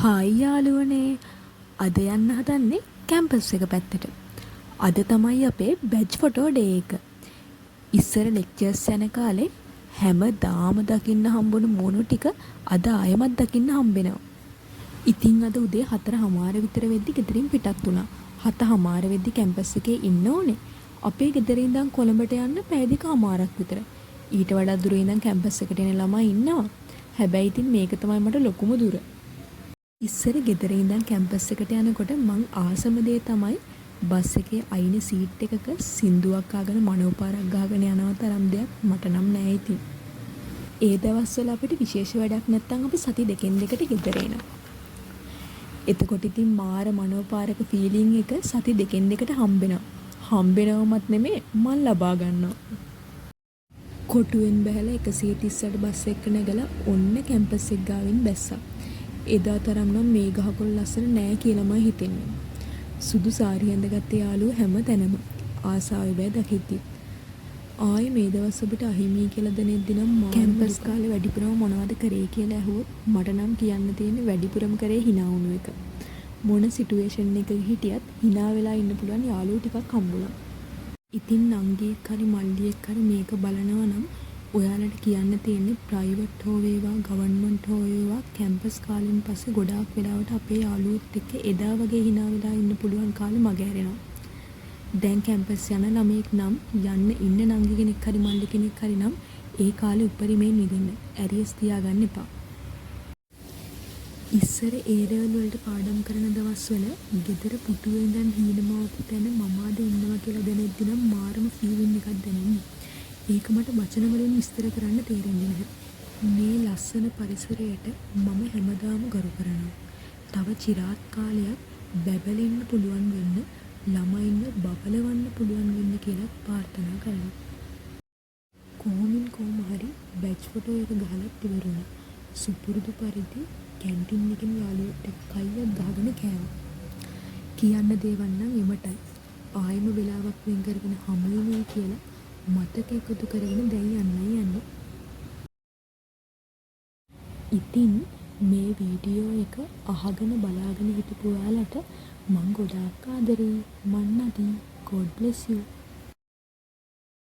Hi යාළුවනේ අද යන්න හදන්නේ කැම්පස් එක පැත්තට. අද තමයි අපේ බැච් ෆොටෝ ඩේ එක. ඉස්සර ලෙක්චර්ස් යන කාලේ හැමදාම දකින්න හම්බුණු මූණු ටික අද ආයෙමත් දකින්න හම්බෙනවා. ඉතින් අද උදේ 4:00 විතර වෙද්දි ගෙදරින් පිටත් වුණා. 7:00 වෙද්දි කැම්පස් එකේ ඉන්න ඕනේ. අපේ ගෙදර ඉඳන් කොළඹට යන්න පැය දෙකමාරක් විතර. ඊට වඩා දුර ඉඳන් කැම්පස් එකට එන ළමයි ඉන්නවා. හැබැයි ඉතින් මේක තමයි මට ලොකුම දුර. ඉස්සර ගෙදර ඉඳන් කැම්පස් එකට යනකොට මං ආසම දේ තමයි බස් එකේ අයිනේ සීට් එකක සින්දුවක් අහගෙන මනෝපාරක් ගහගෙන යනවා තරම් දෙයක් මට නම් නෑ ඉතින්. ඒ දවස්වල අපිට විශේෂ වැඩක් නැත්නම් අපි සති දෙකෙන් දෙකට ගෙදර එනවා. එතකොට ඉතින් මාර මනෝපාරක ෆීලිං එක සති දෙකෙන් දෙකට හම්බෙනවා. හම්බෙනවමත් නෙමෙයි මං ලබා ගන්නවා. කොටුවෙන් බහැලා 138 බස් එක නැගලා ඔන්න කැම්පස් එක ගාවින් බැස්සා. එදා තරම් නම් මේ ගහකොළ ලස්සන නෑ කියලාම හිතෙන්නේ. සුදු සාරි ඇඳගත්තේ යාළුවෝ හැම තැනම ආසාවෙ බෑ දකිද්දි. ආයේ මේ දවස් අපිට අහිමි කියලා දැනෙද්දි නම් කැම්පස් කාලේ වැඩිපුරම මොනවද කරේ කියලා ඇහුවොත් මට නම් කියන්න තියෙන්නේ වැඩිපුරම කරේ hina වුණු එක. මොන සිටුේෂන් එකක හිටියත් hina වෙලා ඉන්න පුළුවන් යාළුවෝ ටිකක් හම්බුණා. ඉතින් නංගියෙක් හරි මල්ලියෙක් හරි මේක බලනවා නම් ඔයාලට කියන්න තියෙන්නේ ප්‍රයිවට් හෝ වේවා ගවර්න්මන්ට් හෝ වේවා කැම්පස් කාලෙන් පස්සේ ගොඩාක් වෙලාවට අපේ යාළුවොත් එක්ක එදා වගේ hina වෙලා ඉන්න පුළුවන් කාලේ මග ඇරෙනවා. දැන් කැම්පස් යන ළමයෙක් නම් යන්න ඉන්න නංගි කෙනෙක් හරි මල්ලි කෙනෙක් හරි නම් ඒ කාලේ උපරිමයෙන් නිදින්න ඇරියස් තියාගන්න එපා. ඉස්සර ඒ ලෙවල් වලට පාඩම් කරන දවස්වල ගෙදර පුටුවේ ඉඳන් හීනමාවපු තැන මමාද ඉන්නවා කියලා දැනෙද්දි නම් මාරම ෆීලිං එකක් දැනෙන්නේ. ඒක මට වචන වලින් විස්තර කරන්න තේරෙන්නේ නැහැ. මේ ලස්සන පරිසරයට මම හැමදාම ගරු කරනවා. තව চিරාත් කාලයක් බැබලෙන්න පුළුවන් වෙන්න, ළමයින්ව බබලවන්න පුළුවන් වෙන්න කියලා ප්‍රාර්ථනා කරනවා. කොහොම හරි බැච් ෆොටෝ එක ගහලා ඉවරුණා. සුපුරුදු පරිදි කැන්ටින් එකෙන් යාළුවොත් එක්ක කයියක් ගහගෙන කෑවා. කියන්න දේවල් නම් එමටයි. ආයෙම වෙලාවක් වෙන් කරගෙන හමු වෙනවා කියලා මතක එකතු කරගෙන දැන් යන්නයි යන්නේ. ඉතින් මේ වීඩියෝ එක අහගෙන බලාගෙන හිටපු ඔයාලට මං ගොඩාක් ආදරෙයි. මන් නදී. God bless you.